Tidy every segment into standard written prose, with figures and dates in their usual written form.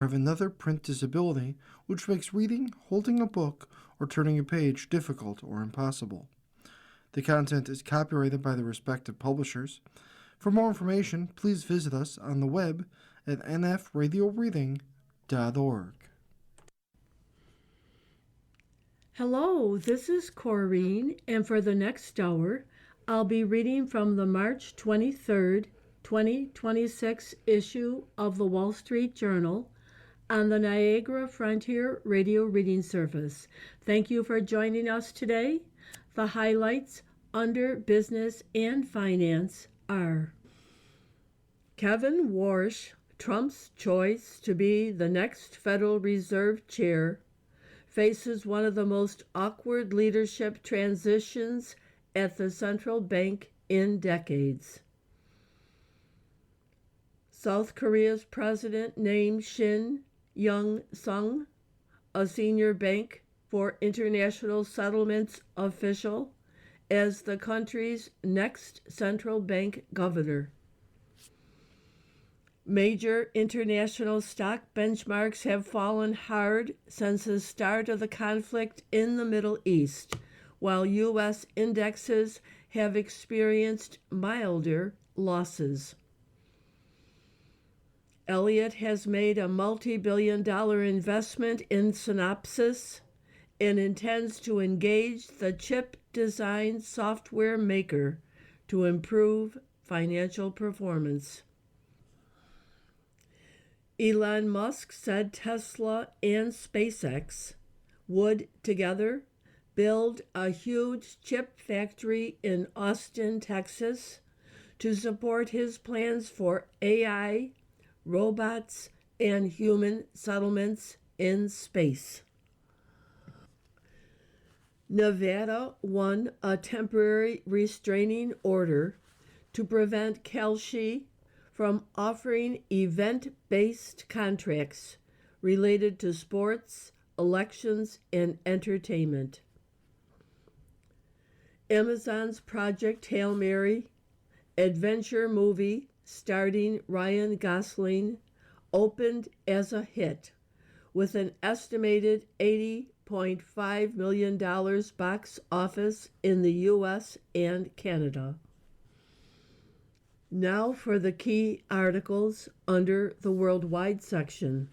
Have another print disability, which makes reading, holding a book, or turning a page difficult or impossible. The content is copyrighted by the respective publishers. For more information, please visit us on the web at nfradioreading.org. Hello, this is Corrine, and for the next hour, I'll be reading from the March 23rd, 2026 issue of the Wall Street Journal on the Niagara Frontier Radio Reading Service. Thank you for joining us today. The highlights under Business and Finance are Kevin Warsh, Trump's choice to be the next Federal Reserve Chair, faces one of the most awkward leadership transitions at the central bank in decades. South Korea's president named Shin Young-sung, a senior bank for international settlements official, as the country's next central bank governor. Major international stock benchmarks have fallen hard since the start of the conflict in the Middle East, while U.S. indexes have experienced milder losses. Elliott has made a multi-billion-dollar investment in Synopsys and intends to engage the chip design software maker to improve financial performance. Elon Musk said Tesla and SpaceX would together build a huge chip factory in Austin, Texas, to support his plans for AI, robots, and human settlements in space. Nevada won a temporary restraining order to prevent Kelce from offering event-based contracts related to sports, elections, and entertainment. Amazon's Project Hail Mary adventure movie starring Ryan Gosling opened as a hit with an estimated $80.5 million box office in the U.S. and Canada. Now for the key articles under the worldwide section.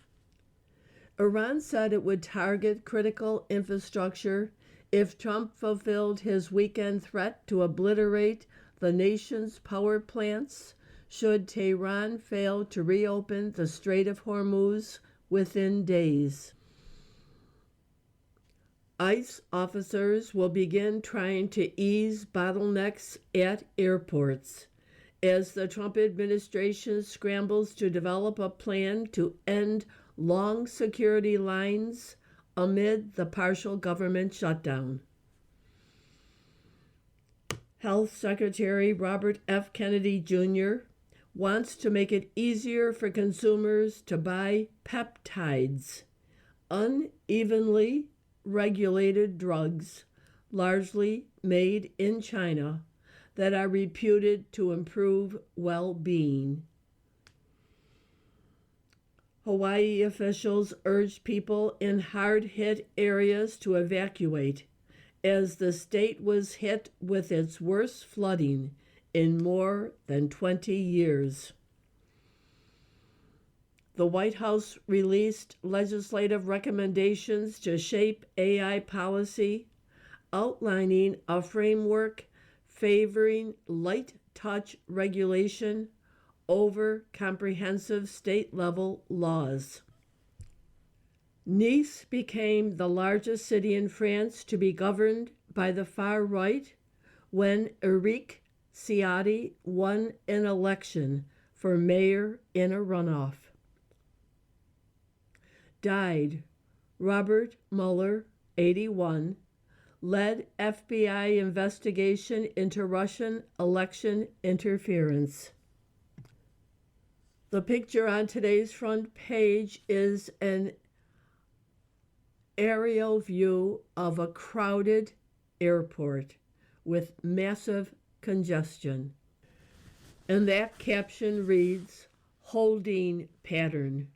Iran said it would target critical infrastructure if Trump fulfilled his weekend threat to obliterate the nation's power plants should Tehran fail to reopen the Strait of Hormuz within days. ICE officers will begin trying to ease bottlenecks at airports as the Trump administration scrambles to develop a plan to end long security lines amid the partial government shutdown. Health Secretary Robert F. Kennedy Jr. wants to make it easier for consumers to buy peptides, unevenly regulated drugs, largely made in China, that are reputed to improve well-being. Hawaii officials urged people in hard-hit areas to evacuate as the state was hit with its worst flooding in more than 20 years. The White House released legislative recommendations to shape AI policy, outlining a framework favoring light touch regulation over comprehensive state-level laws. Nice became the largest city in France to be governed by the far right when Eric Ciotti won an election for mayor in a runoff. Died Robert Mueller, 81, led FBI investigation into Russian election interference. The picture on today's front page is an aerial view of a crowded airport with massive congestion. And that caption reads, "Holding pattern."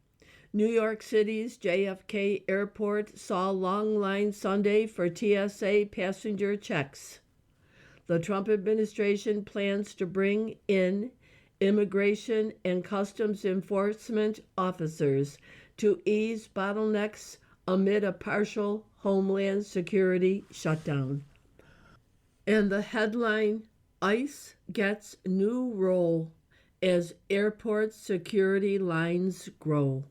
New York City's JFK Airport saw long lines Sunday for TSA passenger checks. The Trump administration plans to bring in immigration and customs enforcement officers to ease bottlenecks amid a partial Homeland Security shutdown. And the headline, ICE gets new role as airport security lines grow.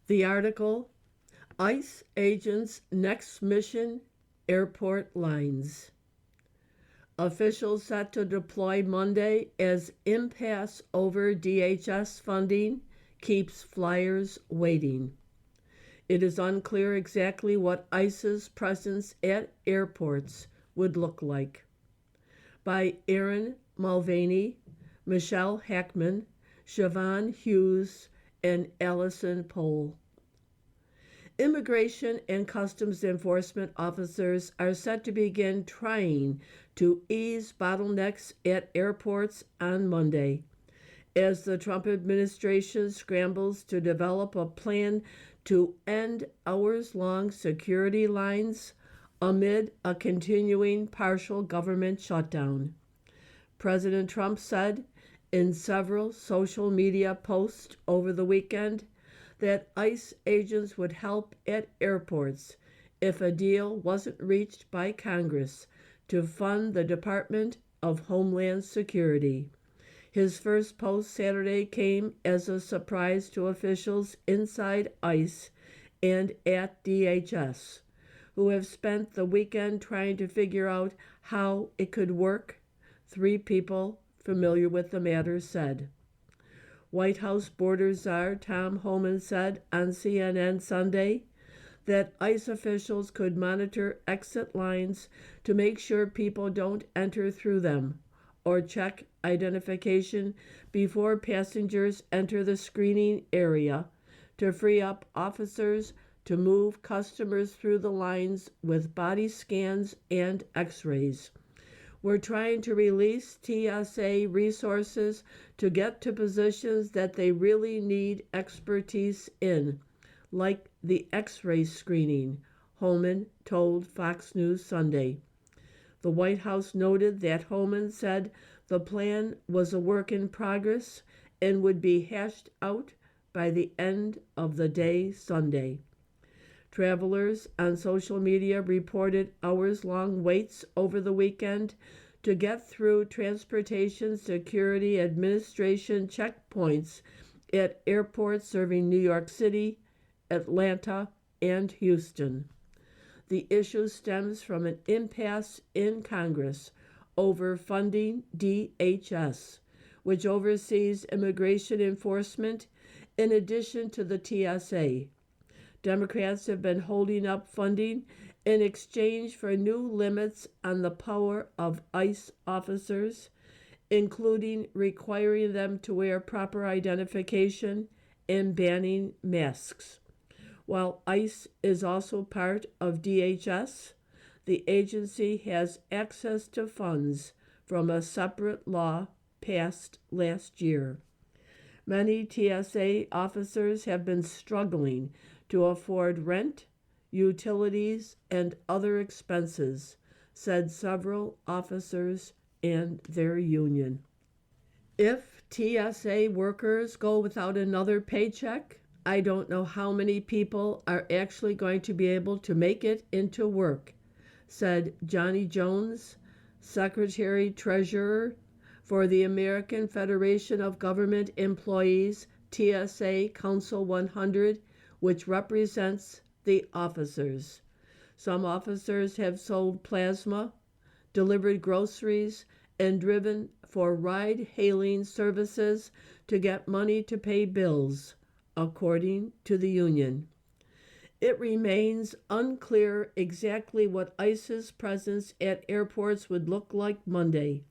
The article, ICE agents' next mission, airport lines. Officials set to deploy Monday as impasse over DHS funding keeps flyers waiting. It is unclear exactly what ICE's presence at airports would look like. By Aaron Mulvaney, Michelle Hackman, Siobhan Hughes, and Allison Pohl. Immigration and Customs Enforcement officers are set to begin trying to ease bottlenecks at airports on Monday, as the Trump administration scrambles to develop a plan to end hours-long security lines amid a continuing partial government shutdown. President Trump said in several social media posts over the weekend that ICE agents would help at airports if a deal wasn't reached by Congress to fund the Department of Homeland Security. His first post Saturday came as a surprise to officials inside ICE and at DHS, who have spent the weekend trying to figure out how it could work, 3 people familiar with the matter said. White House border czar Tom Homan said on CNN Sunday that ICE officials could monitor exit lines to make sure people don't enter through them or check identification before passengers enter the screening area to free up officers to move customers through the lines with body scans and x-rays. We're trying to release TSA resources to get to positions that they really need expertise in, like the x-ray screening, Homan told Fox News Sunday. The White House noted that Homan said the plan was a work in progress and would be hashed out by the end of the day Sunday. Travelers on social media reported hours-long waits over the weekend to get through Transportation Security Administration checkpoints at airports serving New York City, Atlanta, and Houston. The issue stems from an impasse in Congress over funding DHS, which oversees immigration enforcement in addition to the TSA. Democrats have been holding up funding in exchange for new limits on the power of ICE officers, including requiring them to wear proper identification and banning masks. While ICE is also part of DHS, the agency has access to funds from a separate law passed last year. Many TSA officers have been struggling to afford rent, utilities, and other expenses, said several officers and their union. If TSA workers go without another paycheck, I don't know how many people are actually going to be able to make it into work, said Johnny Jones, Secretary-Treasurer for the American Federation of Government Employees, TSA Council 100, which represents the officers. Some officers have sold plasma, delivered groceries, and driven for ride-hailing services to get money to pay bills, according to the union. It remains unclear exactly what ICE's presence at airports would look like Monday.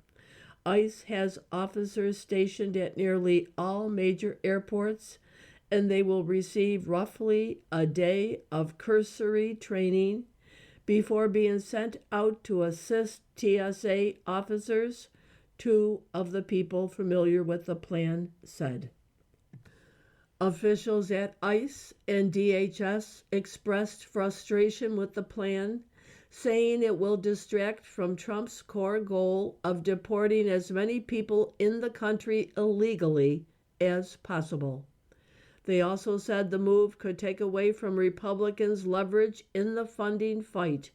ICE has officers stationed at nearly all major airports, and they will receive roughly a day of cursory training before being sent out to assist TSA officers, 2 of the people familiar with the plan said. Officials at ICE and DHS expressed frustration with the plan, saying it will distract from Trump's core goal of deporting as many people in the country illegally as possible. They also said the move could take away from Republicans' leverage in the funding fight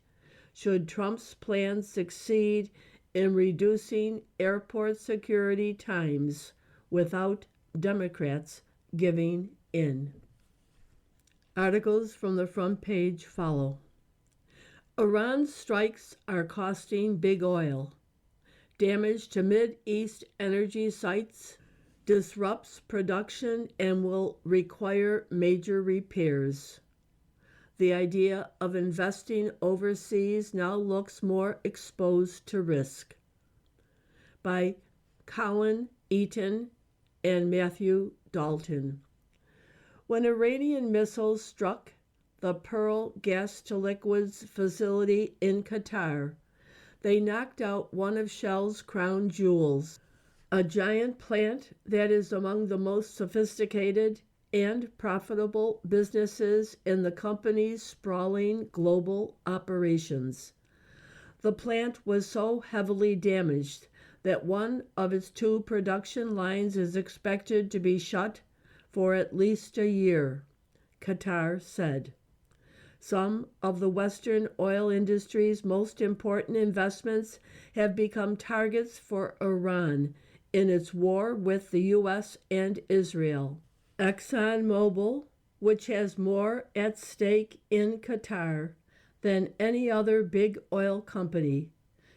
should Trump's plan succeed in reducing airport security times without Democrats giving in. Articles from the front page follow. Iran's strikes are costing big oil. Damage to Mid-East energy sites disrupts production and will require major repairs. The idea of investing overseas now looks more exposed to risk. By Colin Eaton and Matthew Dalton. When Iranian missiles struck the Pearl gas-to-liquids facility in Qatar, they knocked out one of Shell's crown jewels, a giant plant that is among the most sophisticated and profitable businesses in the company's sprawling global operations. The plant was so heavily damaged that one of its 2 production lines is expected to be shut for at least a year, Qatar said. Some of the Western oil industry's most important investments have become targets for Iran in its war with the U.S. and Israel. ExxonMobil, which has more at stake in Qatar than any other big oil company,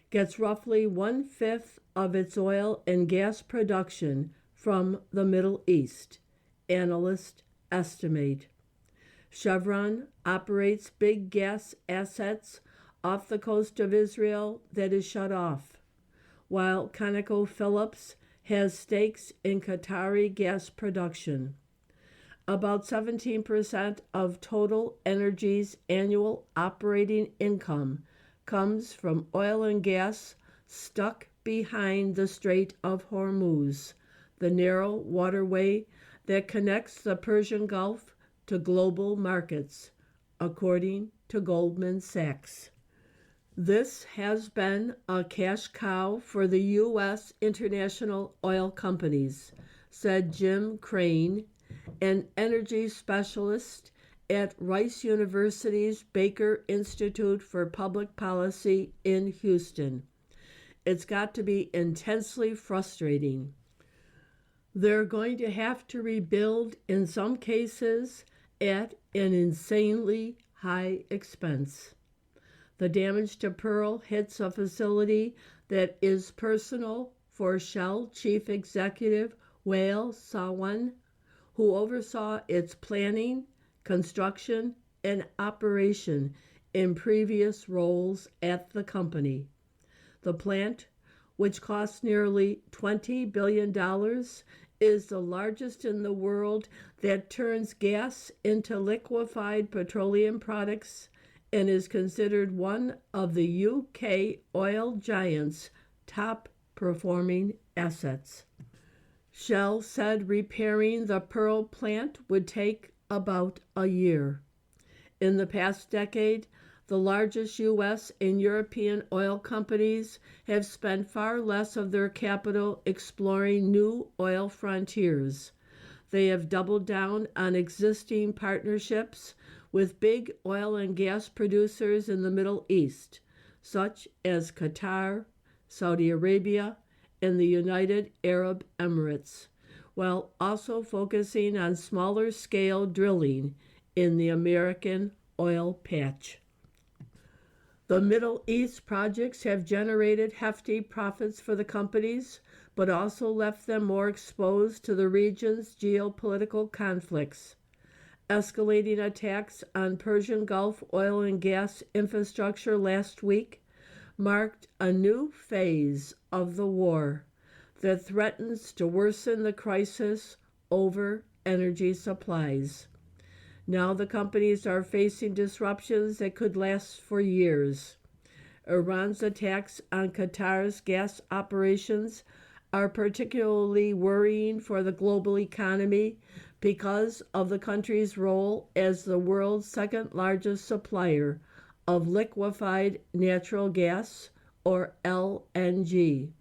gets roughly 1/5 of its oil and gas production from the Middle East, analysts estimate. Chevron operates big gas assets off the coast of Israel that is shut off, while ConocoPhillips has stakes in Qatari gas production. About 17% of Total Energy's annual operating income comes from oil and gas stuck behind the Strait of Hormuz, the narrow waterway that connects the Persian Gulf to global markets, according to Goldman Sachs. This has been a cash cow for the U.S. international oil companies, said Jim Crane, an energy specialist at Rice University's Baker Institute for Public Policy in Houston. It's got to be intensely frustrating. They're going to have to rebuild, in some cases, at an insanely high expense. The damage to Pearl hits a facility that is personal for Shell Chief Executive Wael Sawan, who oversaw its planning, construction, and operation in previous roles at the company. The plant, which cost nearly $20 billion, is the largest in the world that turns gas into liquefied petroleum products and is considered one of the UK oil giant's top performing assets. Shell said repairing the Pearl plant would take about a year. In the past decade, the largest U.S. and European oil companies have spent far less of their capital exploring new oil frontiers. They have doubled down on existing partnerships with big oil and gas producers in the Middle East, such as Qatar, Saudi Arabia, and the United Arab Emirates, while also focusing on smaller scale drilling in the American oil patch. The Middle East projects have generated hefty profits for the companies, but also left them more exposed to the region's geopolitical conflicts. Escalating attacks on Persian Gulf oil and gas infrastructure last week marked a new phase of the war that threatens to worsen the crisis over energy supplies. Now the companies are facing disruptions that could last for years. Iran's attacks on Qatar's gas operations are particularly worrying for the global economy because of the country's role as the world's second largest supplier of liquefied natural gas, or LNG.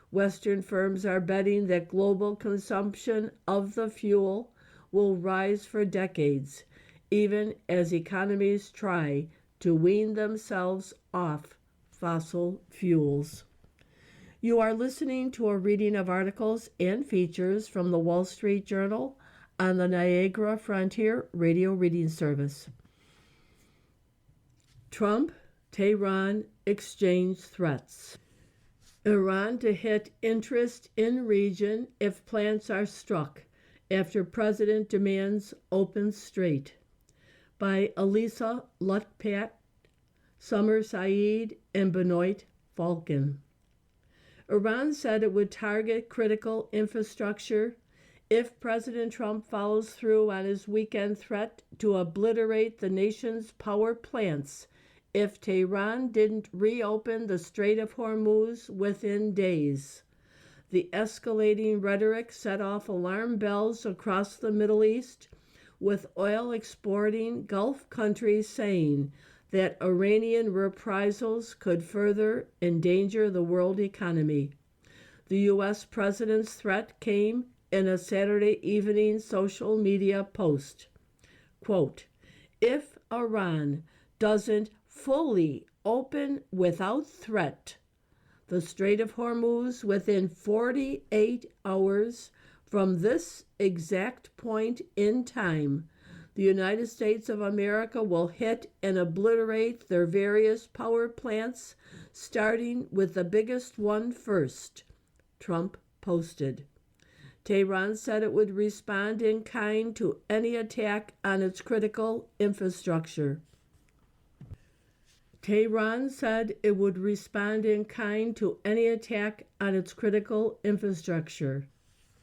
Western firms are betting that global consumption of the fuel will rise for decades, even as economies try to wean themselves off fossil fuels. You are listening to a reading of articles and features from the Wall Street Journal on the Niagara Frontier Radio Reading Service. Trump, Tehran exchange threats. Iran to hit interest in region if plants are struck after president demands open strait. By Elisa Lutpat, Summer Saeed, and Benoit Falcon. Iran said it would target critical infrastructure if President Trump follows through on his weekend threat to obliterate the nation's power plants if Tehran didn't reopen the Strait of Hormuz within days. The escalating rhetoric set off alarm bells across the Middle East, with oil exporting Gulf countries saying that Iranian reprisals could further endanger the world economy. The U.S. president's threat came in a Saturday evening social media post. Quote, "If Iran doesn't fully open without threat the Strait of Hormuz within 48 hours from this exact point in time, the United States of America will hit and obliterate their various power plants, starting with the biggest one first," Trump posted. Tehran said it would respond in kind to any attack on its critical infrastructure. Tehran said it would respond in kind to any attack on its critical infrastructure.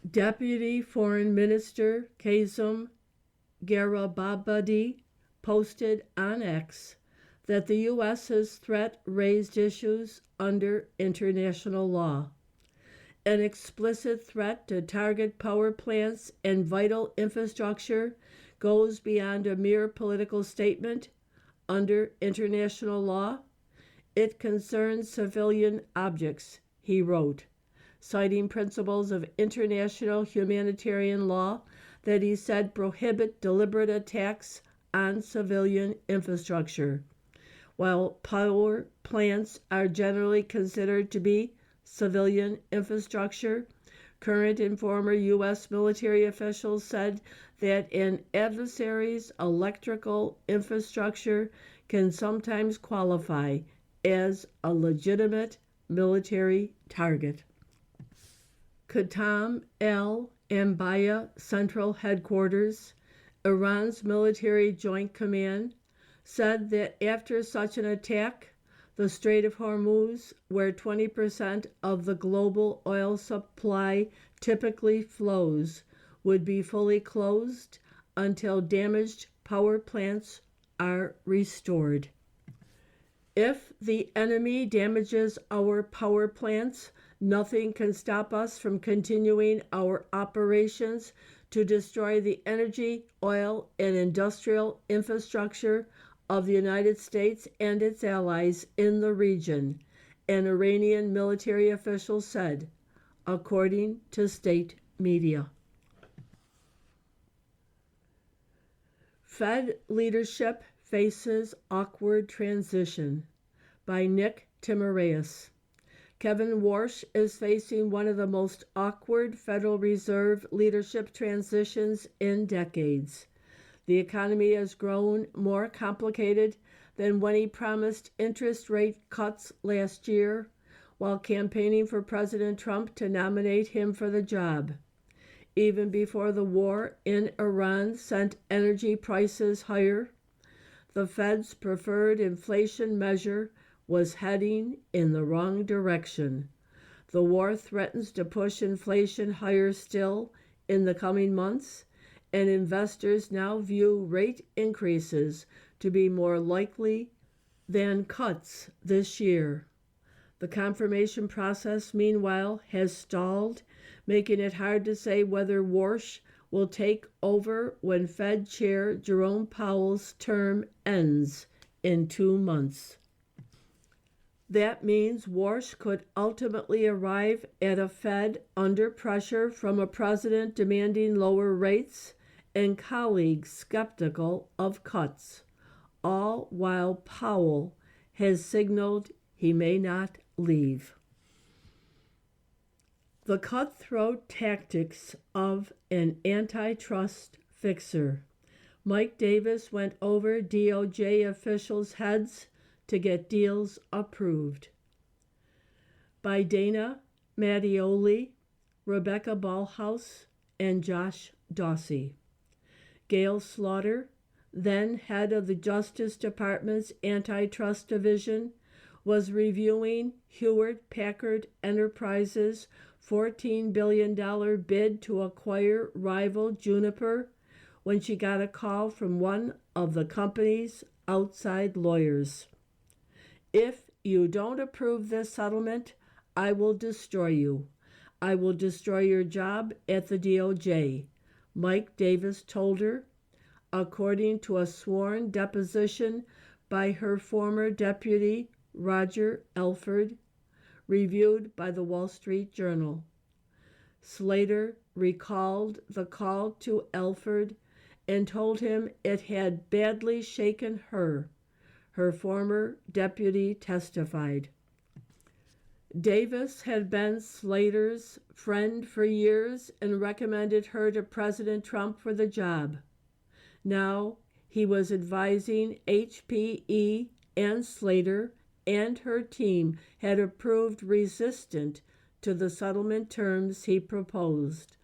Deputy Foreign Minister Kazem Garibabadi posted on X that the U.S.'s threat raised issues under international law. An explicit threat to target power plants and vital infrastructure goes beyond a mere political statement under international law. It concerns civilian objects, he wrote, citing principles of international humanitarian law that he said prohibit deliberate attacks on civilian infrastructure. While power plants are generally considered to be civilian infrastructure, current and former U.S. military officials said that an adversary's electrical infrastructure can sometimes qualify as a legitimate military target. Qatam al-Anbiya Central Headquarters, Iran's military joint command, said that after such an attack, the Strait of Hormuz, where 20% of the global oil supply typically flows, would be fully closed until damaged power plants are restored. If the enemy damages our power plants, nothing can stop us from continuing our operations to destroy the energy, oil, and industrial infrastructure of the United States and its allies in the region, an Iranian military official said, according to state media. Fed leadership faces awkward transition, by Nick Timiraeus. Kevin Warsh is facing one of the most awkward Federal Reserve leadership transitions in decades. The economy has grown more complicated than when he promised interest rate cuts last year while campaigning for President Trump to nominate him for the job. Even before the war in Iran sent energy prices higher, the Fed's preferred inflation measure was heading in the wrong direction. The war threatens to push inflation higher still in the coming months, and investors now view rate increases to be more likely than cuts this year. The confirmation process, meanwhile, has stalled, making it hard to say whether Warsh will take over when Fed Chair Jerome Powell's term ends in 2 months. That means Warsh could ultimately arrive at a Fed under pressure from a president demanding lower rates and colleagues skeptical of cuts, all while Powell has signaled he may not leave. The cutthroat tactics of an antitrust fixer. Mike Davis went over DOJ officials' heads to get deals approved. By Dana Mattioli, Rebecca Ballhaus, and Josh Dawsey. Gail Slaughter, then head of the Justice Department's Antitrust Division, was reviewing Hewlett-Packard Enterprises' $14 billion bid to acquire rival Juniper when she got a call from one of the company's outside lawyers. If you don't approve this settlement, I will destroy you. I will destroy your job at the DOJ, Mike Davis told her, according to a sworn deposition by her former deputy, Roger Elford, reviewed by the Wall Street Journal. Slater recalled the call to Elford and told him it had badly shaken her, her former deputy testified. Davis had been Slater's friend for years and recommended her to President Trump for the job. Now he was advising HPE, and Slater and her team had approved resistant to the settlement terms he proposed.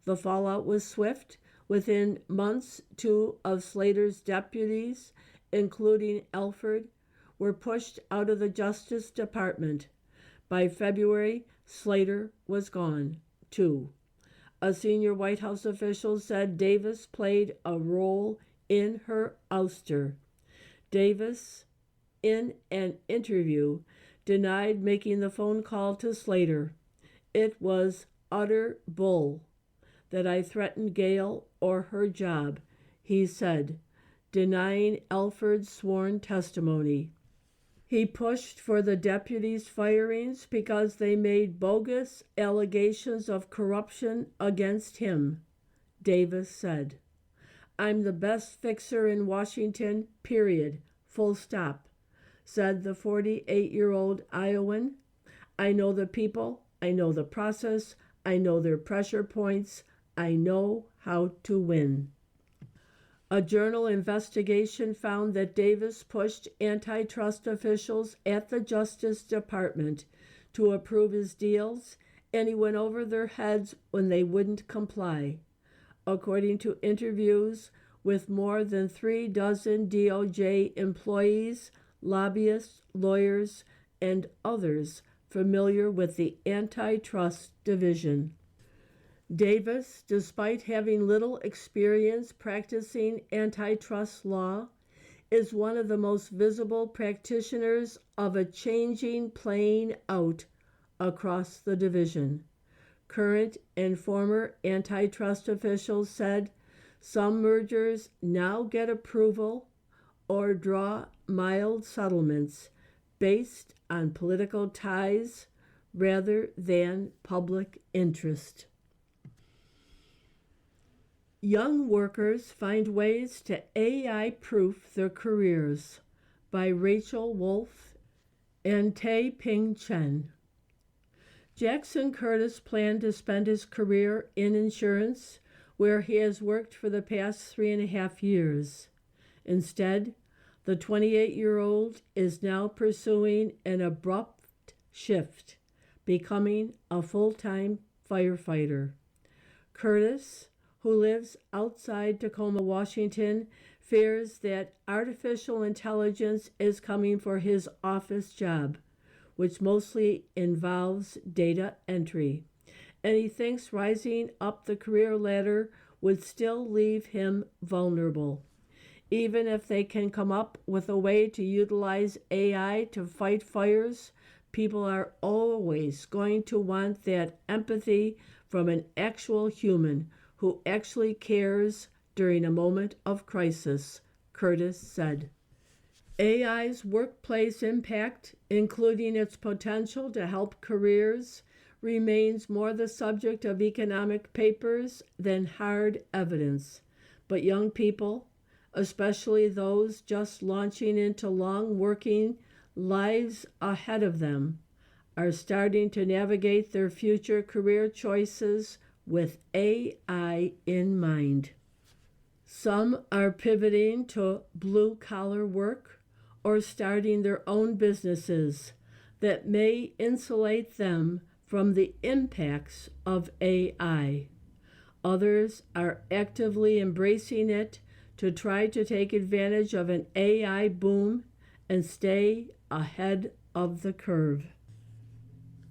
The fallout was swift. Within months, 2 of Slater's deputies, including Elford, were pushed out of the Justice Department. By February, Slater was gone, too. A senior White House official said Davis played a role in her ouster. Davis, in an interview, denied making the phone call to Slater. It was utter bull that I threatened Gail or her job, he said, denying Elford's sworn testimony. He pushed for the deputies' firings because they made bogus allegations of corruption against him, Davis said. I'm the best fixer in Washington, period, full stop, said the 48-year-old Iowan. I know the people, I know the process, I know their pressure points, I know how to win. A journal investigation found that Davis pushed antitrust officials at the Justice Department to approve his deals, and he went over their heads when they wouldn't comply. According to interviews with more than 36 DOJ employees, lobbyists, lawyers, and others familiar with the Antitrust Division. Davis, despite having little experience practicing antitrust law, is one of the most visible practitioners of a changing playing out across the division. Current and former antitrust officials said some mergers now get approval or draw mild settlements based on political ties rather than public interest. Young workers find ways to AI-proof their careers, by Rachel Wolf and Tae-Ping Chen. Jackson Curtis planned to spend his career in insurance, where he has worked for the past 3.5 years. Instead, the 28-year-old is now pursuing an abrupt shift, becoming a full-time firefighter. Curtis, who lives outside Tacoma, Washington, fears that artificial intelligence is coming for his office job, which mostly involves data entry, and he thinks rising up the career ladder would still leave him vulnerable. Even if they can come up with a way to utilize AI to fight fires, People are always going to want that empathy from an actual human who actually cares during a moment of crisis, Curtis said. AI's workplace impact, including its potential to help careers, remains more the subject of economic papers than hard evidence. But young people, especially those just launching into long working lives ahead of them, are starting to navigate their future career choices with AI in mind. Some are pivoting to blue collar work or starting their own businesses that may insulate them from the impacts of AI. Others are actively embracing it to try to take advantage of an AI boom and stay ahead of the curve.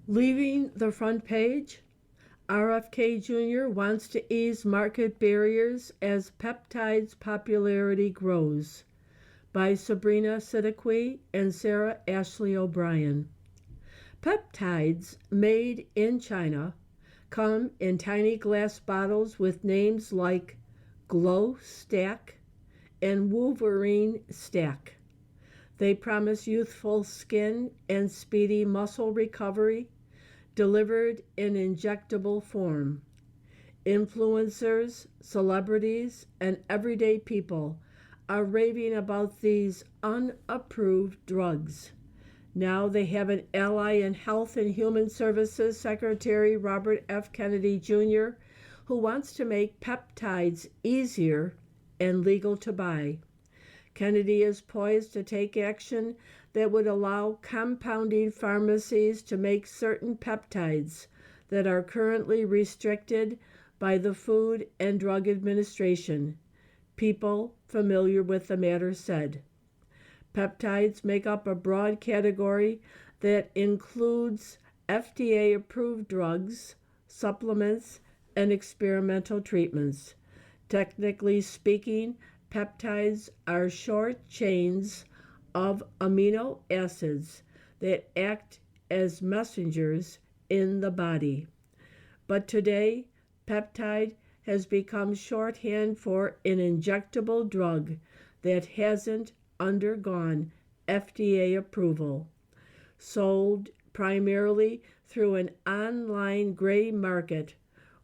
Leaving the front page, RFK Jr. wants to ease market barriers as peptides' popularity grows, by Sabrina Siddiqui and Sarah Ashley O'Brien. Peptides made in China come in tiny glass bottles with names like Glow Stack and Wolverine Stack. They promise youthful skin and speedy muscle recovery delivered in injectable form. Influencers, celebrities, and everyday people are raving about these unapproved drugs. Now they have an ally in Health and Human Services Secretary Robert F. Kennedy Jr., who wants to make peptides easier and legal to buy. Kennedy is poised to take action that would allow compounding pharmacies to make certain peptides that are currently restricted by the Food and Drug Administration. People familiar with the matter said. Peptides make up a broad category that includes FDA-approved drugs, supplements, and experimental treatments. Technically speaking, peptides are short chains of amino acids that act as messengers in the body. But today, peptide has become shorthand for an injectable drug that hasn't undergone FDA approval, sold primarily through an online gray market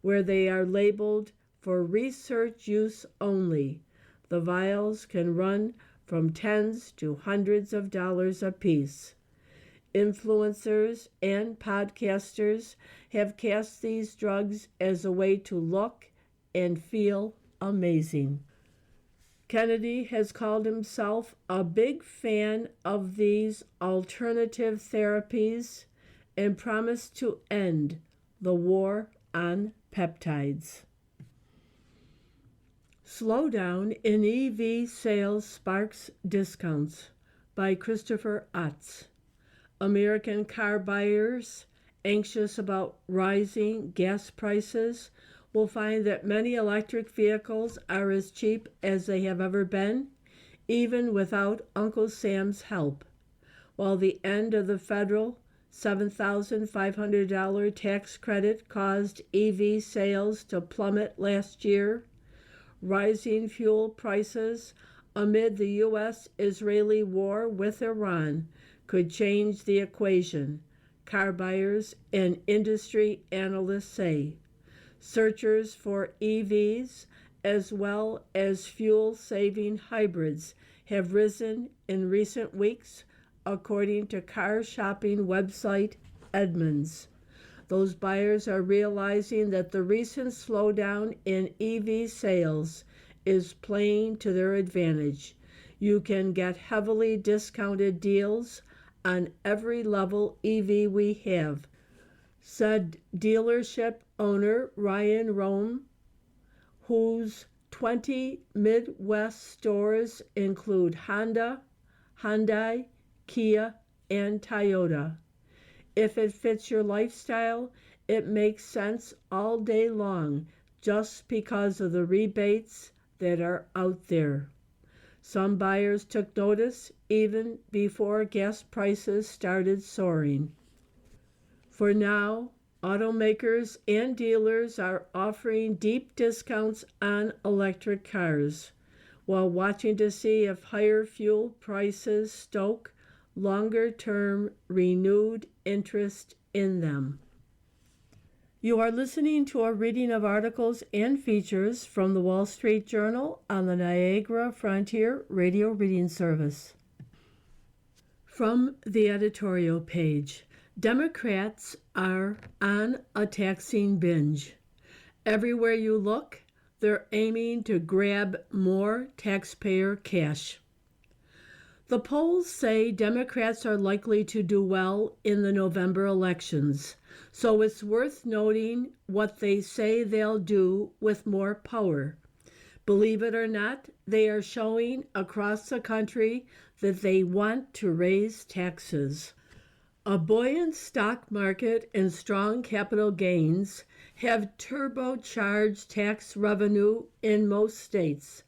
where they are labeled for research use only. The vials can run from tens to hundreds of dollars a piece. Influencers and podcasters have cast these drugs as a way to look and feel amazing. Kennedy has called himself a big fan of these alternative therapies and promised to end the war on peptides. Slowdown in EV sales sparks discounts by Christopher Otts. American car buyers anxious about rising gas prices will find that many electric vehicles are as cheap as they have ever been, even without Uncle Sam's help. While the end of the federal $7,500 tax credit caused EV sales to plummet last year, rising fuel prices amid the U.S.-Israeli war with Iran could change the equation, car buyers and industry analysts say. Searchers for EVs as well as fuel-saving hybrids have risen in recent weeks, according to car shopping website Edmunds. Those buyers are realizing that the recent slowdown in EV sales is playing to their advantage. You can get heavily discounted deals on every level EV we have, said dealership owner Ryan Rome, whose 20 Midwest stores include Honda, Hyundai, Kia, and Toyota. If it fits your lifestyle, it makes sense all day long just because of the rebates that are out there. Some buyers took notice even before gas prices started soaring. For now, automakers and dealers are offering deep discounts on electric cars, while watching to see if higher fuel prices stoke longer-term renewed interest in them. You are listening to a reading of articles and features from the Wall Street Journal on the Niagara Frontier Radio Reading Service. From the editorial page, Democrats are on a taxing binge. Everywhere you look, they're aiming to grab more taxpayer cash. The polls say Democrats are likely to do well in the November elections, so it's worth noting what they say they'll do with more power. Believe it or not, they are showing across the country that they want to raise taxes. A buoyant stock market and strong capital gains have turbocharged tax revenue in most states,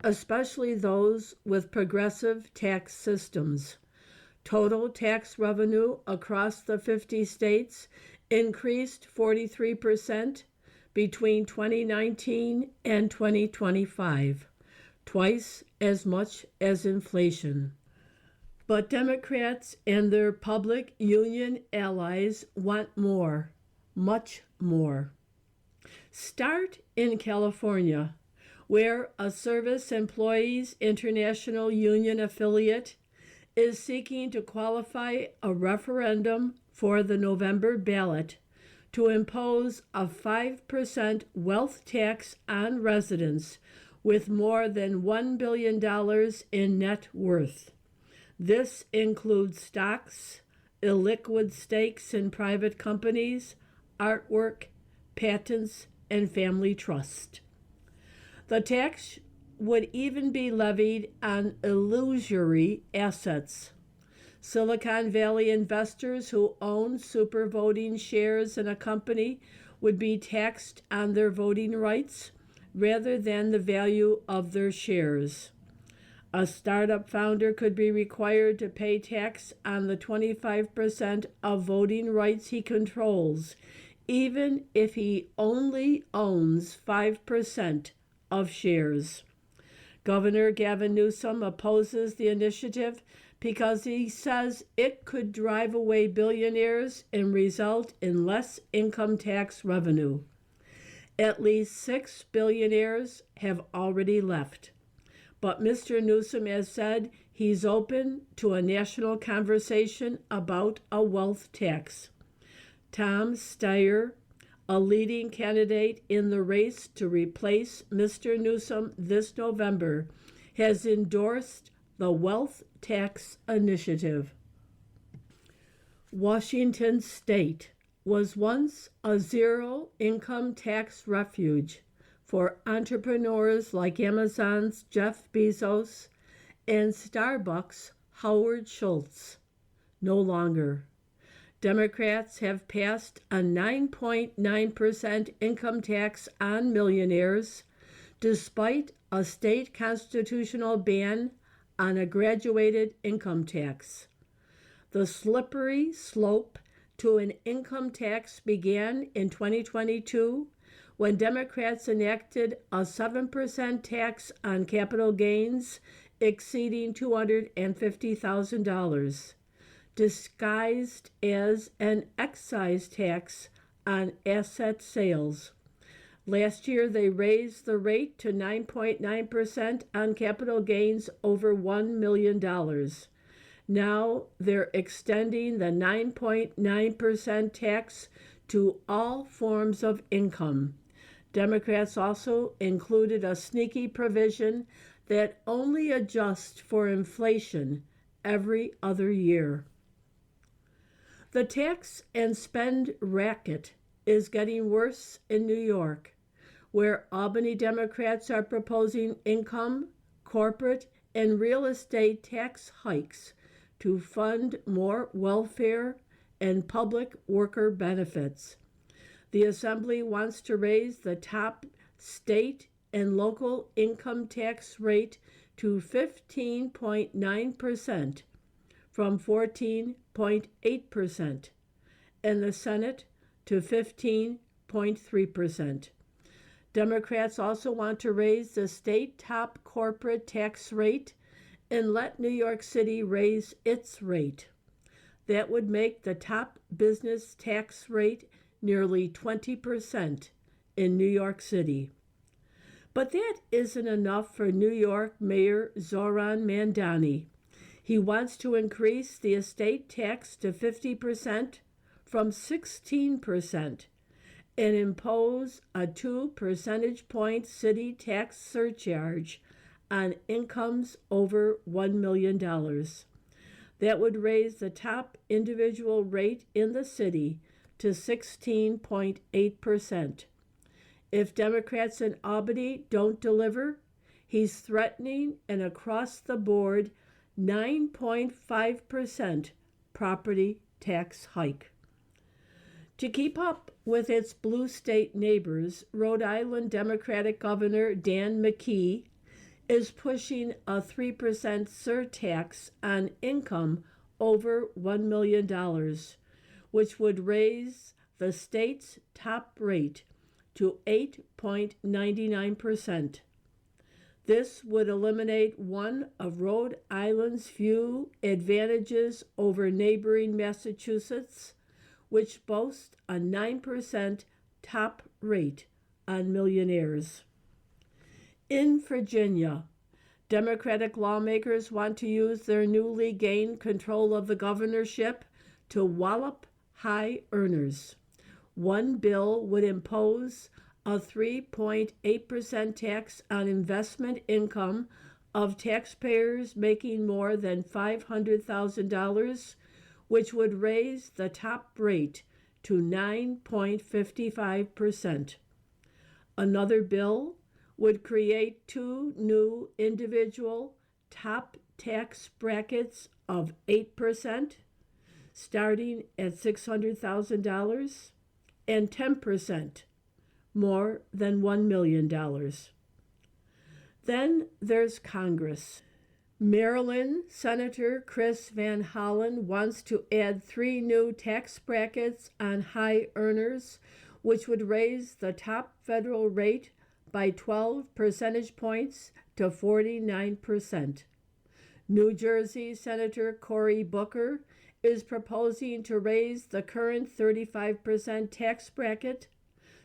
especially those with progressive tax systems. Total tax revenue across the 50 states increased 43% between 2019 and 2025, twice as much as inflation. But Democrats and their public union allies want more, much more. Start in California, where a Service Employees International Union affiliate is seeking to qualify a referendum for the November ballot to impose a 5% wealth tax on residents with more than $1 billion in net worth. This includes stocks, illiquid stakes in private companies, artwork, patents, and family trust. The tax would even be levied on illusory assets. Silicon Valley investors who own super voting shares in a company would be taxed on their voting rights rather than the value of their shares. A startup founder could be required to pay tax on the 25% of voting rights he controls, even if he only owns 5% of shares. Governor Gavin Newsom opposes the initiative because he says it could drive away billionaires and result in less income tax revenue. At least 6 billionaires have already left. But Mr. Newsom has said he's open to a national conversation about a wealth tax. Tom Steyer, a leading candidate in the race to replace Mr. Newsom this November, has endorsed the wealth tax initiative. Washington State was once a zero-income tax refuge for entrepreneurs like Amazon's Jeff Bezos and Starbucks' Howard Schultz. No longer. Democrats have passed a 9.9% income tax on millionaires, despite a state constitutional ban on a graduated income tax. The slippery slope to an income tax began in 2022 when Democrats enacted a 7% tax on capital gains exceeding $250,000, disguised as an excise tax on asset sales. Last year, they raised the rate to 9.9% on capital gains over $1 million. Now they're extending the 9.9% tax to all forms of income. Democrats also included a sneaky provision that only adjusts for inflation every other year. The tax and spend racket is getting worse in New York, where Albany Democrats are proposing income, corporate, and real estate tax hikes to fund more welfare and public worker benefits. The Assembly wants to raise the top state and local income tax rate to 15.9% from 14.8%, and the Senate to 15.3%. Democrats also want to raise the state top corporate tax rate and let New York City raise its rate. That would make the top business tax rate nearly 20% in New York City. But that isn't enough for New York Mayor Zoran Mandani. He wants to increase the estate tax to 50% from 16% and impose a 2 percentage point city tax surcharge on incomes over $1 million. That would raise the top individual rate in the city to 16.8%. If Democrats in Albany don't deliver, he's threatening an across-the-board 9.5% property tax hike. To keep up with its blue state neighbors, Rhode Island Democratic Governor Dan McKee is pushing a 3% surtax on income over $1 million, which would raise the state's top rate to 8.99%. This would eliminate one of Rhode Island's few advantages over neighboring Massachusetts, which boasts a 9% top rate on millionaires. In Virginia, Democratic lawmakers want to use their newly gained control of the governorship to wallop high earners. One bill would impose a 3.8% tax on investment income of taxpayers making more than $500,000, which would raise the top rate to 9.55%. Another bill would create two new individual top tax brackets of 8%, starting at $600,000, and 10%, more than $1 million. Then there's Congress. Maryland Senator Chris Van Hollen wants to add 3 new tax brackets on high earners, which would raise the top federal rate by 12 percentage points to 49%. New Jersey Senator Cory Booker is proposing to raise the current 35% tax bracket,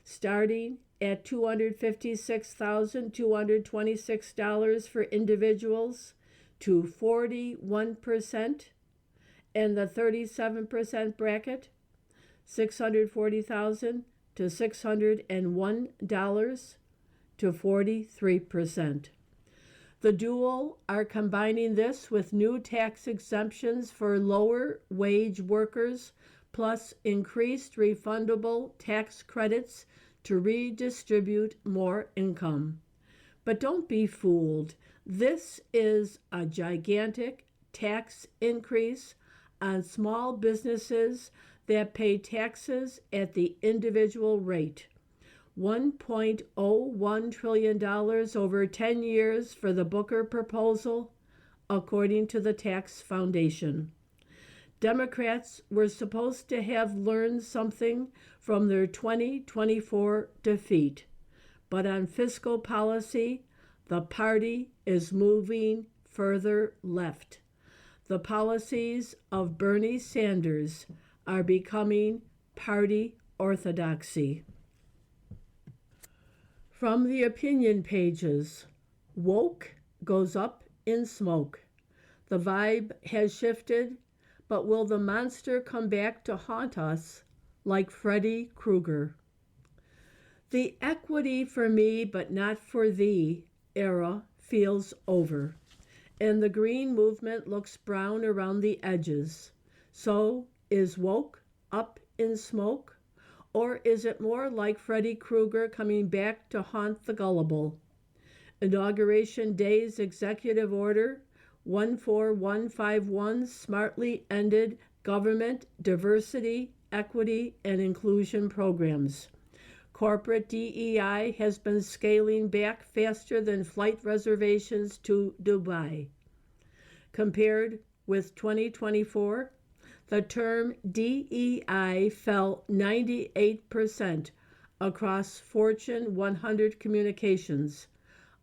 starting at $256,226 for individuals, to 41%, and the 37% bracket, $640,000 to $601, to 43%. The dual are combining this with new tax exemptions for lower wage workers, plus increased refundable tax credits to redistribute more income. But don't be fooled. This is a gigantic tax increase on small businesses that pay taxes at the individual rate. $1.01 trillion over 10 years for the Booker proposal, according to the Tax Foundation. Democrats were supposed to have learned something from their 2024 defeat, but on fiscal policy, the party is moving further left. The policies of Bernie Sanders are becoming party orthodoxy. From the opinion pages, woke goes up in smoke. The vibe has shifted, but will the monster come back to haunt us like Freddy Krueger? The equity for me but not for thee era feels over, and the green movement looks brown around the edges. So is woke up in smoke? Or is it more like Freddy Krueger coming back to haunt the gullible? Inauguration Day's executive order 14151 smartly ended government diversity, equity, and inclusion programs. Corporate DEI has been scaling back faster than flight reservations to Dubai. Compared with 2024, The term DEI fell 98% across Fortune 100 communications,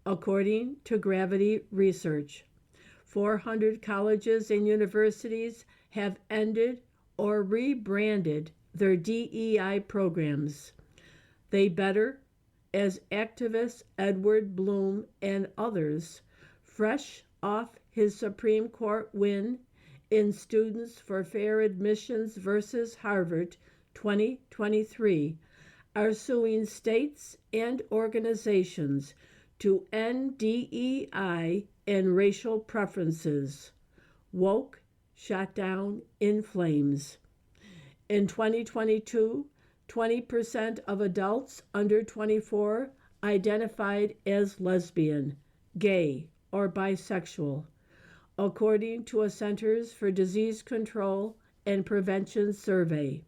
according to Gravity Research. 400 colleges and universities have ended or rebranded their DEI programs. They better, as activist Edward Bloom and others, fresh off his Supreme Court win in Students for Fair Admissions versus Harvard 2023, are suing states and organizations to end DEI and racial preferences. Woke shot down in flames. In 2022, 20% of adults under 24 identified as lesbian, gay, or bisexual, according to a Centers for Disease Control and Prevention survey.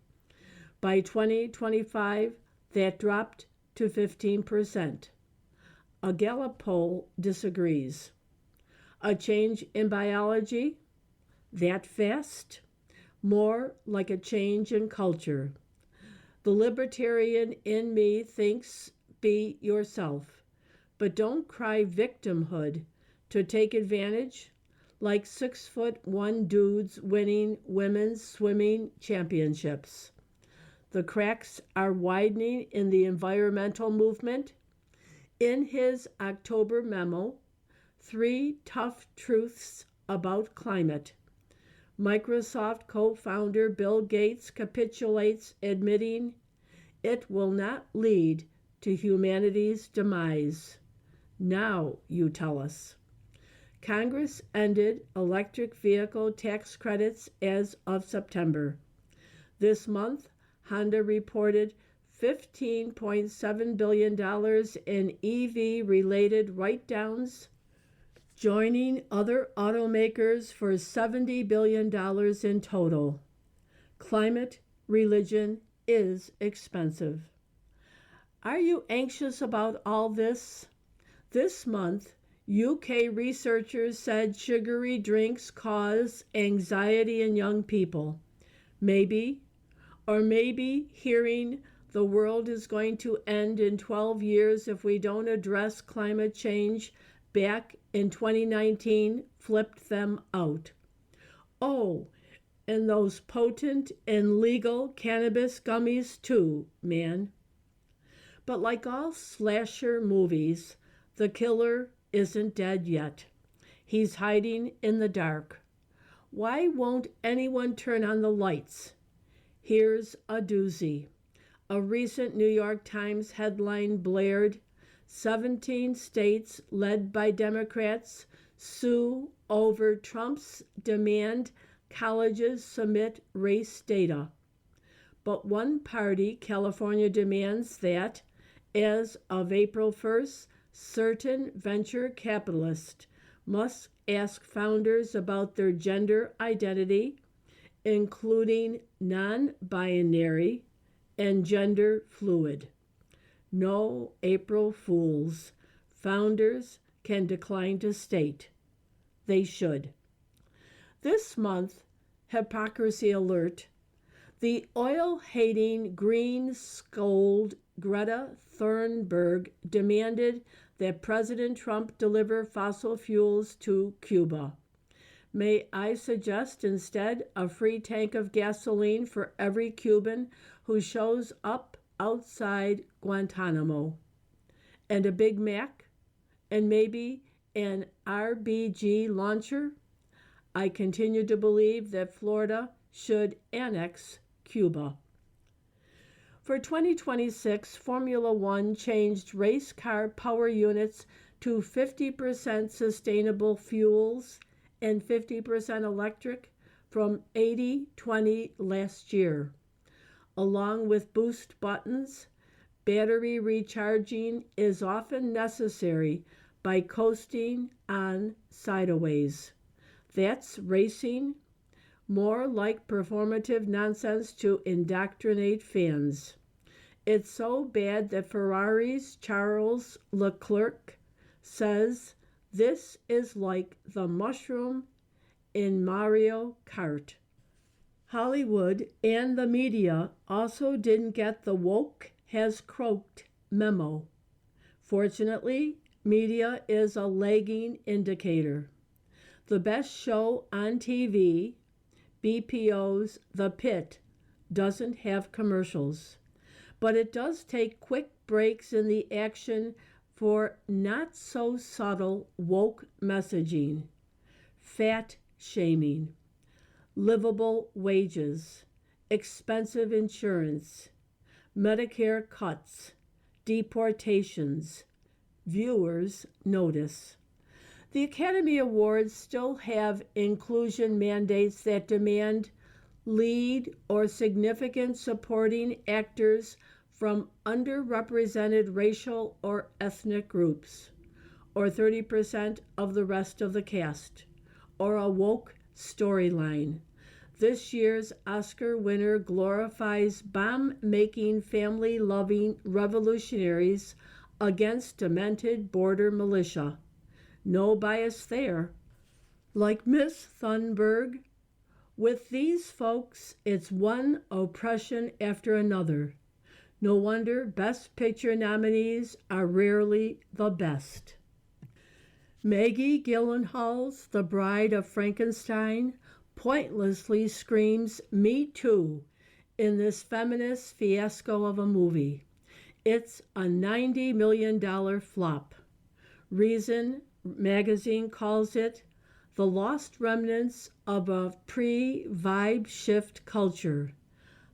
By 2025, that dropped to 15%. A Gallup poll disagrees. A change in biology? That fast? More like a change in culture. The libertarian in me thinks be yourself, but don't cry victimhood to take advantage like 6'1" dudes winning women's swimming championships. The cracks are widening in the environmental movement. In his October memo, 3 Tough Truths About Climate, Microsoft co-founder Bill Gates capitulates, admitting it will not lead to humanity's demise. Now, you tell us. Congress ended electric vehicle tax credits as of September. This month, Honda reported $15.7 billion in EV-related write-downs, joining other automakers for $70 billion in total. Climate religion is expensive. Are you anxious about all this? This month, UK researchers said sugary drinks cause anxiety in young people. Maybe hearing the world is going to end in 12 years if we don't address climate change back in 2019 flipped them out. Oh, and those potent and legal cannabis gummies too, man. But like all slasher movies, the killer isn't dead yet. He's hiding in the dark. Why won't anyone turn on the lights? Here's a doozy. A recent New York Times headline blared, 17 states led by Democrats sue over Trump's demand colleges submit race data. But one party, California, demands that, as of April 1st, certain venture capitalists must ask founders about their gender identity, including non-binary and gender fluid. No April Fools. Founders can decline to state. They should. This month, hypocrisy alert, the oil-hating green scold Greta Thunberg demanded that President Trump deliver fossil fuels to Cuba. May I suggest instead a free tank of gasoline for every Cuban who shows up outside Guantanamo, and a Big Mac, and maybe an RBG launcher? I continue to believe that Florida should annex Cuba. For 2026, Formula One changed race car power units to 50% sustainable fuels and 50% electric from 80-20 last year. Along with boost buttons, battery recharging is often necessary by coasting on sideways. That's racing, more like performative nonsense to indoctrinate fans. It's so bad that Ferrari's Charles Leclerc says this is like the mushroom in Mario Kart. Hollywood and the media also didn't get the woke has croaked memo. Fortunately, media is a lagging indicator. The best show on TV, BPO's The Pit, doesn't have commercials, but it does take quick breaks in the action for not so subtle woke messaging, fat shaming, livable wages, expensive insurance, Medicare cuts, deportations, viewers notice. The Academy Awards still have inclusion mandates that demand lead or significant supporting actors from underrepresented racial or ethnic groups, or 30% of the rest of the cast, or a woke storyline. This year's Oscar winner glorifies bomb-making, family-loving revolutionaries against demented border militia. No bias there. Like Miss Thunberg, with these folks, it's one oppression after another. No wonder Best Picture nominees are rarely the best. Maggie Gyllenhaal's The Bride of Frankenstein pointlessly screams "Me Too" in this feminist fiasco of a movie. It's a $90 million flop. Reason magazine calls it the lost remnants of a pre-vibe shift culture,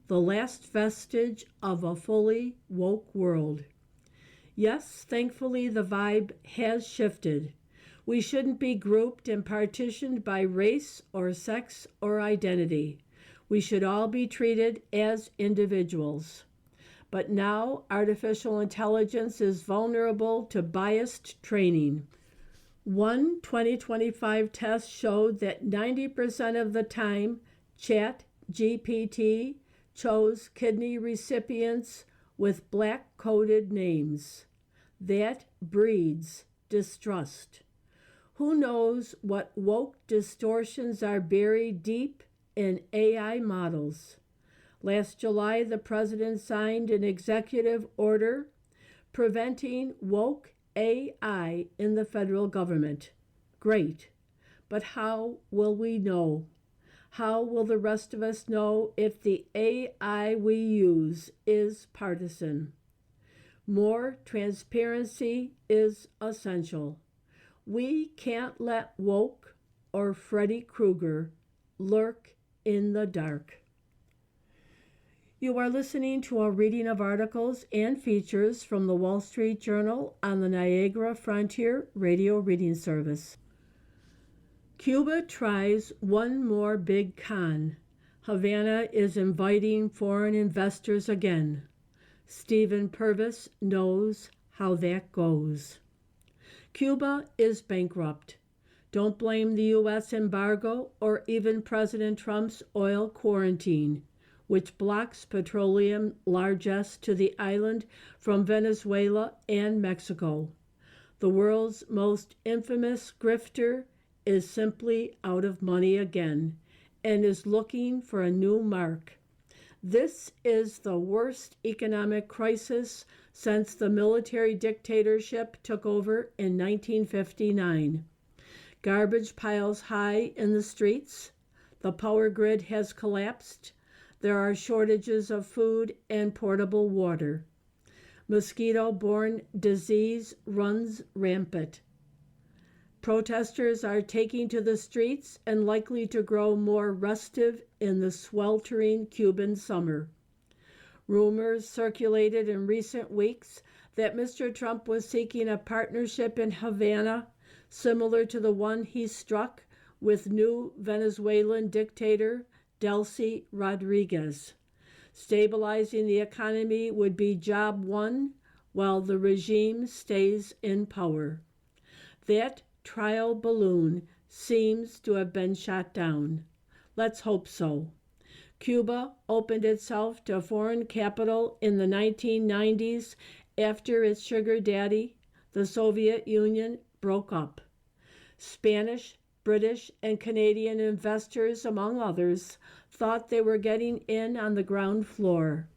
the last vestige of a fully woke world. Yes, thankfully the vibe has shifted. We shouldn't be grouped and partitioned by race or sex or identity. We should all be treated as individuals. But now artificial intelligence is vulnerable to biased training. One 2025 test showed that 90% of the time, ChatGPT chose kidney recipients with black-coded names. That breeds distrust. Who knows what woke distortions are buried deep in AI models? Last July, the president signed an executive order preventing woke AI in the federal government. Great. But how will we know? How will the rest of us know if the AI we use is partisan? More transparency is essential. We can't let woke or Freddy Krueger lurk in the dark. You are listening to a reading of articles and features from the Wall Street Journal on the Niagara Frontier Radio Reading Service. Cuba tries one more big con. Havana is inviting foreign investors again. Stephen Purvis knows how that goes. Cuba is bankrupt. Don't blame the U.S. embargo or even President Trump's oil quarantine, which blocks petroleum largesse to the island from Venezuela and Mexico. The world's most infamous grifter is simply out of money again and is looking for a new mark. This is the worst economic crisis since the military dictatorship took over in 1959. Garbage piles high in the streets. The power grid has collapsed. There are shortages of food and portable water. Mosquito-borne disease runs rampant. Protesters are taking to the streets and likely to grow more restive in the sweltering Cuban summer. Rumors circulated in recent weeks that Mr. Trump was seeking a partnership in Havana similar to the one he struck with new Venezuelan dictator Delcy Rodriguez. Stabilizing the economy would be job one while the regime stays in power. That trial balloon seems to have been shot down. Let's hope so. Cuba opened itself to foreign capital in the 1990s after its sugar daddy, the Soviet Union, broke up. Spanish British and Canadian investors, among others, thought they were getting in on the ground floor.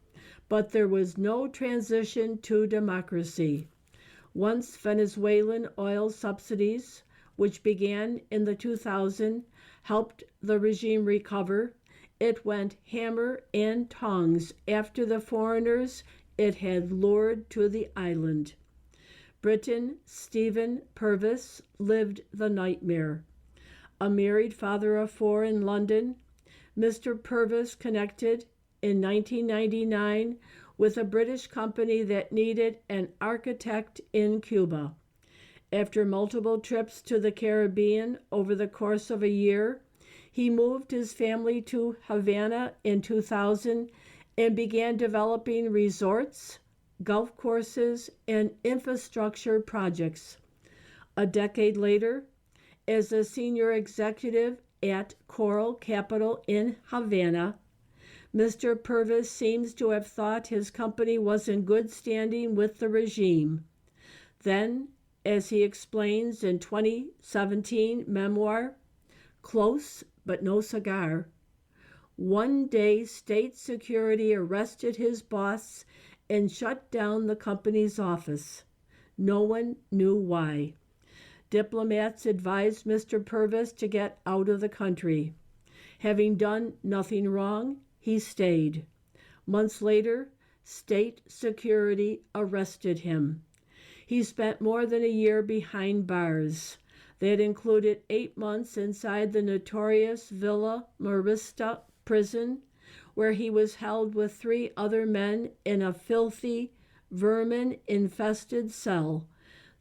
But there was no transition to democracy. Once Venezuelan oil subsidies, which began in the 2000s, helped the regime recover, it went hammer and tongs after the foreigners it had lured to the island. Briton Stephen Purvis lived the nightmare. A married father of four in London, Mr. Purvis connected in 1999 with a British company that needed an architect in Cuba. After multiple trips to the Caribbean over the course of a year, he moved his family to Havana in 2000 and began developing resorts, golf courses, and infrastructure projects. A decade later, as a senior executive at Coral Capital in Havana, Mr. Purvis seems to have thought his company was in good standing with the regime. Then, as he explains in 2017 memoir, Close but No Cigar, one day state security arrested his boss and shut down the company's office. No one knew why. Diplomats advised Mr. Purvis to get out of the country. Having done nothing wrong, he stayed. Months later, state security arrested him. He spent more than a year behind bars. That included 8 months inside the notorious Villa Marista prison, where he was held with 3 other men in a filthy, vermin-infested cell,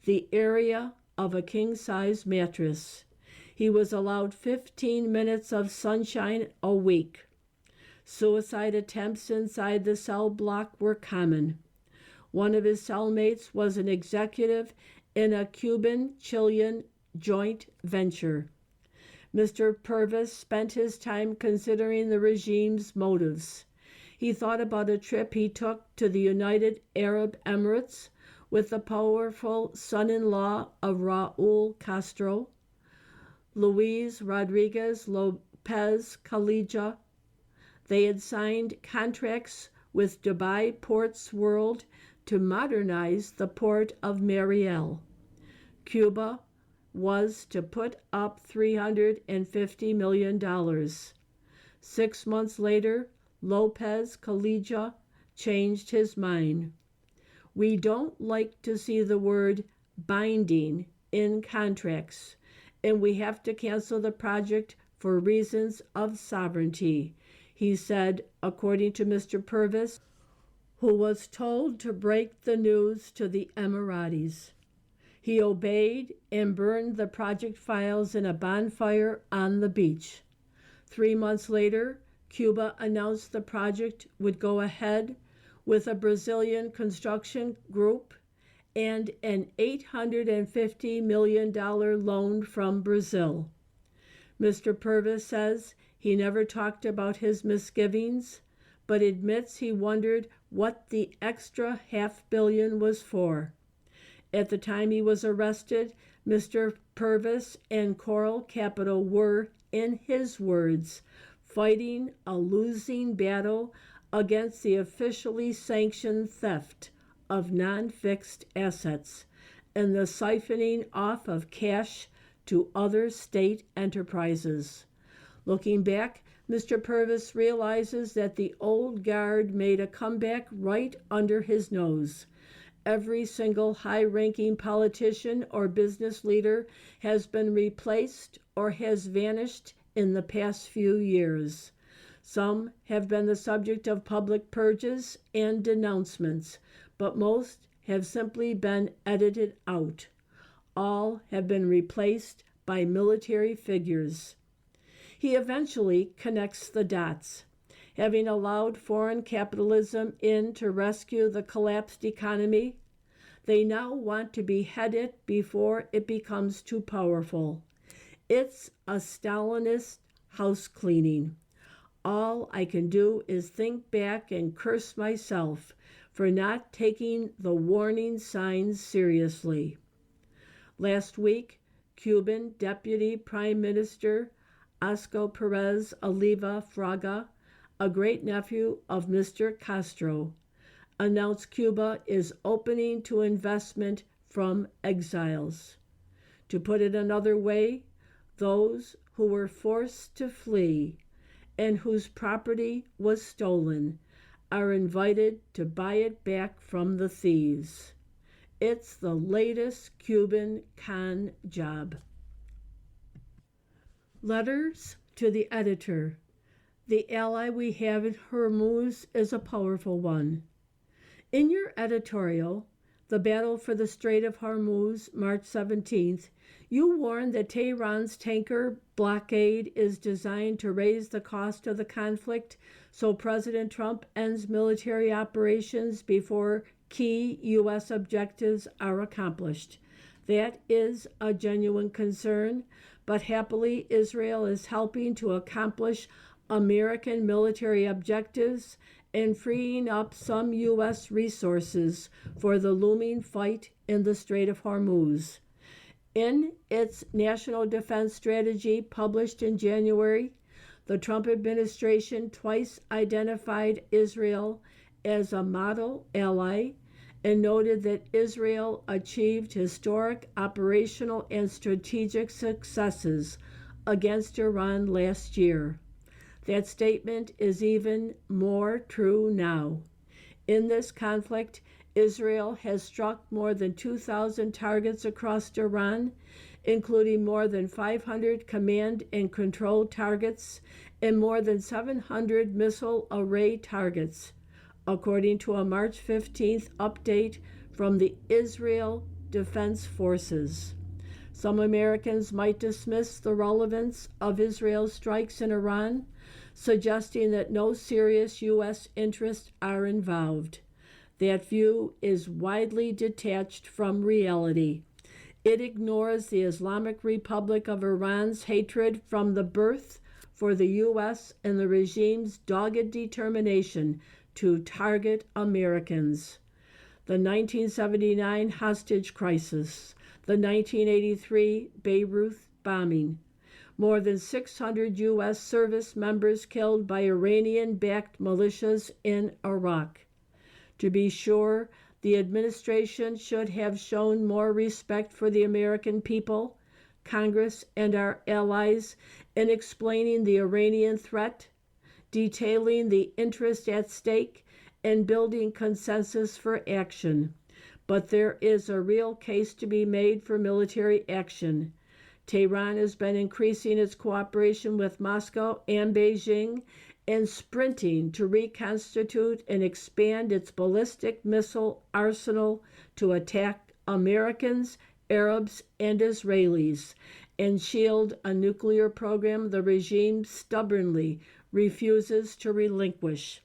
the area of a king-size mattress. He was allowed 15 minutes of sunshine a week. Suicide attempts inside the cell block were common. One of his cellmates was an executive in a Cuban-Chilean joint venture. Mr. Purvis spent his time considering the regime's motives. He thought about a trip he took to the United Arab Emirates with the powerful son-in-law of Raul Castro, Luis Rodriguez Lopez Calija. They had signed contracts with Dubai Ports World to modernize the port of Mariel. Cuba was to put up $350 million. 6 months later, Lopez Calija changed his mind. We don't like to see the word binding in contracts, and we have to cancel the project for reasons of sovereignty, he said, according to Mr. Purvis, who was told to break the news to the Emiratis. He obeyed and burned the project files in a bonfire on the beach. 3 months later, Cuba announced the project would go ahead with a Brazilian construction group and an $850 million loan from Brazil. Mr. Purvis says he never talked about his misgivings, but admits he wondered what the extra $500 million was for. At the time he was arrested, Mr. Purvis and Coral Capital were, in his words, fighting a losing battle against the officially sanctioned theft of non-fixed assets and the siphoning off of cash to other state enterprises. Looking back, Mr. Purvis realizes that the old guard made a comeback right under his nose. Every single high-ranking politician or business leader has been replaced or has vanished in the past few years. Some have been the subject of public purges and denouncements, but most have simply been edited out. All have been replaced by military figures. He eventually connects the dots. Having allowed foreign capitalism in to rescue the collapsed economy, they now want to behead it before it becomes too powerful. It's a Stalinist house cleaning. All I can do is think back and curse myself for not taking the warning signs seriously. Last week, Cuban Deputy Prime Minister Oscar Perez Oliva Fraga, a great-nephew of Mr. Castro, announced Cuba is opening to investment from exiles. To put it another way, those who were forced to flee and whose property was stolen are invited to buy it back from the thieves. It's the latest Cuban con job. Letters to the editor. The ally we have in Hormuz is a powerful one. In your editorial, The Battle for the Strait of Hormuz, March 17th, you warned that Tehran's tanker blockade is designed to raise the cost of the conflict so President Trump ends military operations before key U.S. objectives are accomplished. That is a genuine concern, but happily Israel is helping to accomplish American military objectives and freeing up some U.S. resources for the looming fight in the Strait of Hormuz. In its National Defense Strategy published in January, the Trump administration twice identified Israel as a model ally and noted that Israel achieved historic operational and strategic successes against Iran last year. That statement is even more true now. In this conflict, Israel has struck more than 2,000 targets across Iran, including more than 500 command and control targets and more than 700 missile array targets, according to a March 15th update from the Israel Defense Forces. Some Americans might dismiss the relevance of Israel's strikes in Iran, suggesting that no serious U.S. interests are involved. That view is widely detached from reality. It ignores the Islamic Republic of Iran's hatred from the birth for the U.S. and the regime's dogged determination to target Americans. The 1979 hostage crisis, the 1983 Beirut bombing, more than 600 U.S. service members killed by Iranian-backed militias in Iraq. To be sure, the administration should have shown more respect for the American people, Congress, and our allies in explaining the Iranian threat, detailing the interest at stake, and building consensus for action. But there is a real case to be made for military action. Tehran has been increasing its cooperation with Moscow and Beijing and sprinting to reconstitute and expand its ballistic missile arsenal to attack Americans, Arabs, and Israelis, and shield a nuclear program the regime stubbornly refuses to relinquish.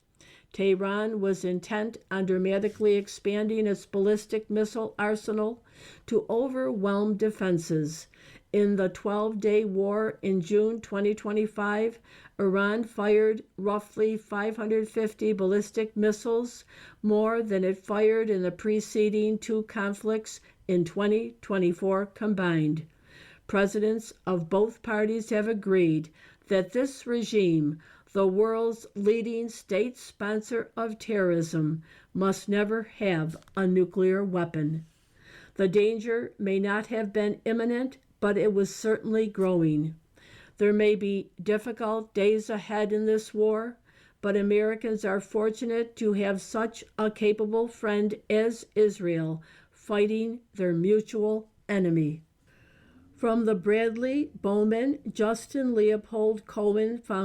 Tehran was intent on dramatically expanding its ballistic missile arsenal to overwhelm defenses. In the 12-day war in June 2025, Iran fired roughly 550 ballistic missiles, more than it fired in the preceding two conflicts in 2024 combined. Presidents of both parties have agreed that this regime, the world's leading state sponsor of terrorism, must never have a nuclear weapon. The danger may not have been imminent, but it was certainly growing. There may be difficult days ahead in this war, but Americans are fortunate to have such a capable friend as Israel fighting their mutual enemy. From the Bradley Bowman Justin Leopold Cohen Foundation.